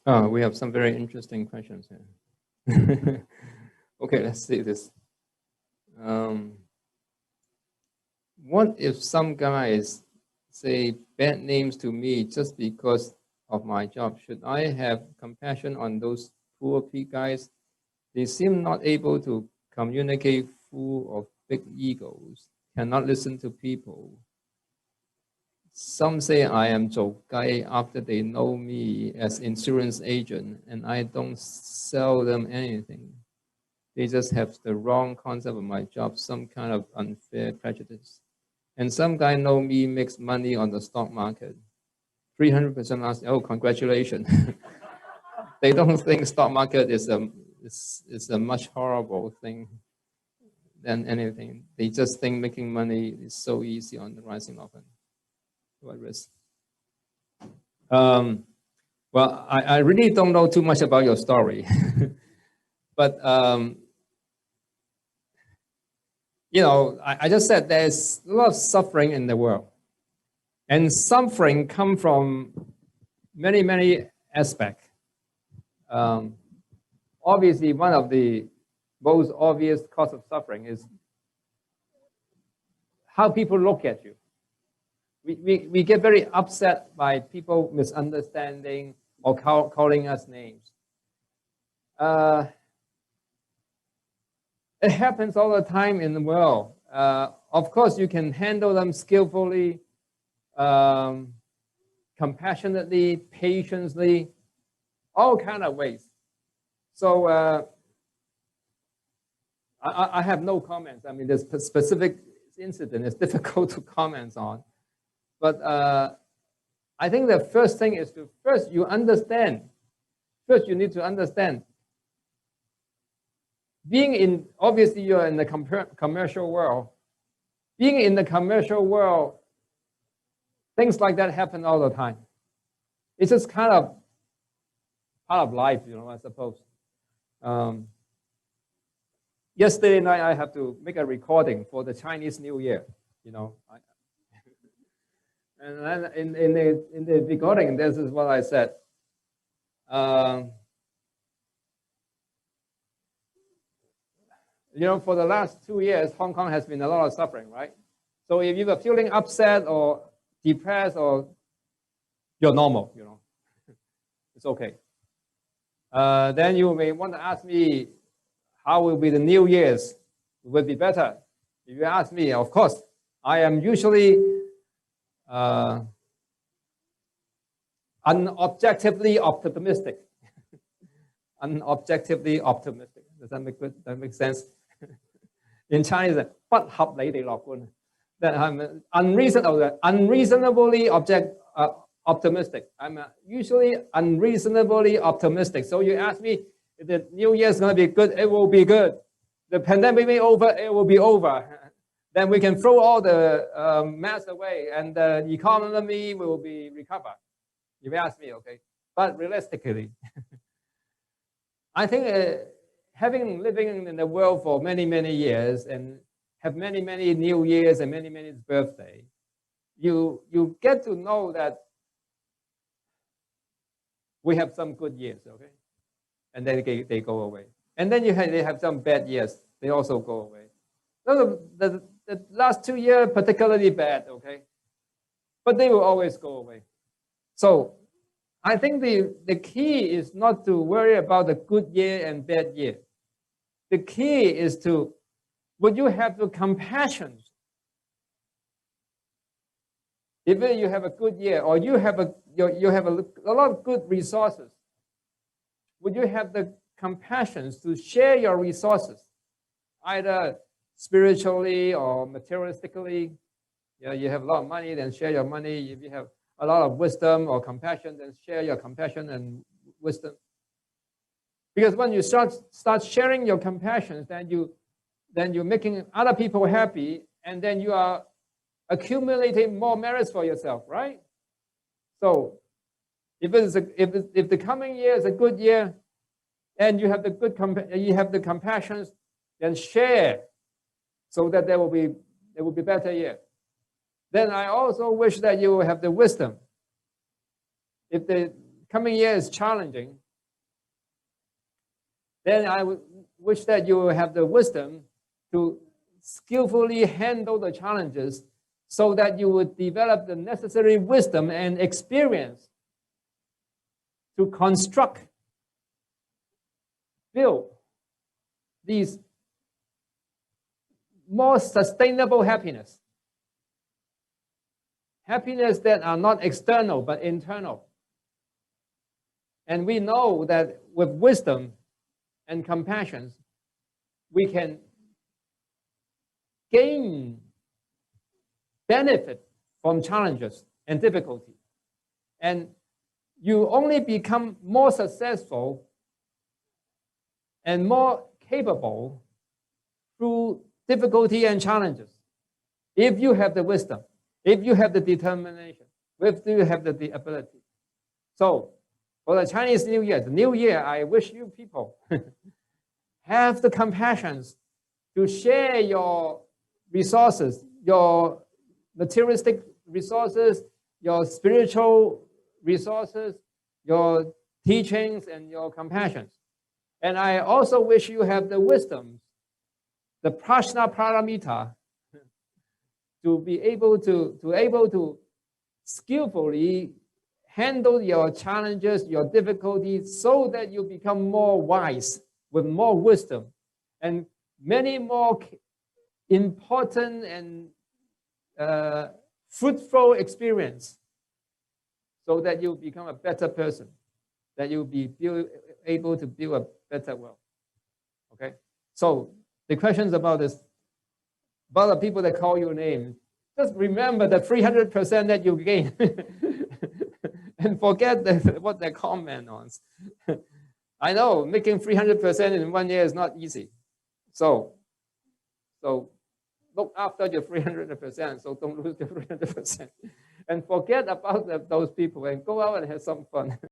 We have some very interesting questions here. Okay, let's see this. What if some guys say bad names to me just because of my job? Should I have compassion on those poor guys? They seem not able to communicate, full of big egos, cannot listen to people. Some say I am 做雞 after they know me as insurance agent and I don't sell them anything. They just have the wrong concept of my job, some kind of unfair prejudice. And some guy know me makes money on the stock market. 300% last year. Oh, congratulations. They don't think stock market is a much horrible thing than anything. They just think making money is so easy on the rising often. What risk? Well, I really don't know too much about your story, but you know, I just said there's a lot of suffering in the world, and suffering come from many aspects. Obviously, one of the most obvious cause of suffering is how people look at you. We get very upset by people misunderstanding or calling us names. It happens all the time in the world. Of course, you can handle them skillfully, compassionately, patiently, all kind of ways. So I have no comments. I mean, this specific incident is difficult to comment on. But I think the first thing is to you understand. First, you need to understand. Obviously, you're in the commercial world. Being in the commercial world, things like that happen all the time. It's just kind of part of life, you know, I suppose. Yesterday night, I have to make a recording for the Chinese New Year, you know. And then in the recording, this is what I said. You know, for the last 2 years, Hong Kong has been a lot of suffering, right? So if you are feeling upset or depressed, or you're normal, you know, it's okay. Then you may want to ask me, how will be the New Year's? Will be better? If you ask me, of course, I am usually unobjectively optimistic. Unobjectively optimistic. Does that make good? That makes sense? In Chinese, 不合理地樂觀. That I'm unreasonably optimistic. I'm usually unreasonably optimistic. So you ask me if the New Year is going to be good, it will be good. The pandemic may be over, it will be over. Then we can throw all the masks away and the economy will be recovered. If you ask me, okay. But realistically, I think living in the world for many years and have many New Years and many birthday, you get to know that we have some good years, okay, and then they go away, and then they have some bad years, they also go away. So the last 2 years particularly bad, okay, but they will always go away. So I think the key is not to worry about the good year and bad year. The key is to, would you have the compassion? If you have a good year or you have a lot of good resources, would you have the compassion to share your resources, either spiritually or materialistically? You have a lot of money, then share your money. If you have a lot of wisdom or compassion, then share your compassion and wisdom. Because when you start sharing your compassion, then you're making other people happy, and then you are accumulating more merits for yourself, right? So if the coming year is a good year, and you have the compassion, then share, so that there will be better year. Then I also wish that you will have the wisdom. If the coming year is challenging, then I would wish that you have the wisdom to skillfully handle the challenges so that you would develop the necessary wisdom and experience to construct, build these more sustainable happiness. Happiness that are not external but internal. And we know that with wisdom and compassion, we can gain benefit from challenges and difficulty. And you only become more successful and more capable through difficulty and challenges. If you have the wisdom, if you have the determination, if you have the ability. So for the Chinese New Year, I wish you people have the compassion to share your resources, your materialistic resources, your spiritual resources, your teachings, and your compassion. And I also wish you have the wisdom, the prajna paramita, to be able to skillfully handle your challenges, your difficulties, so that you become more wise with more wisdom and many more important and fruitful experience, so that you become a better person, that you'll be able to build a better world. Okay, so the questions about this, about the people that call your name, just remember the 300% that you gain and forget what they comment on. I know making 300% in 1 year is not easy. So look after your 300%, so don't lose your 300%. And forget about those people and go out and have some fun.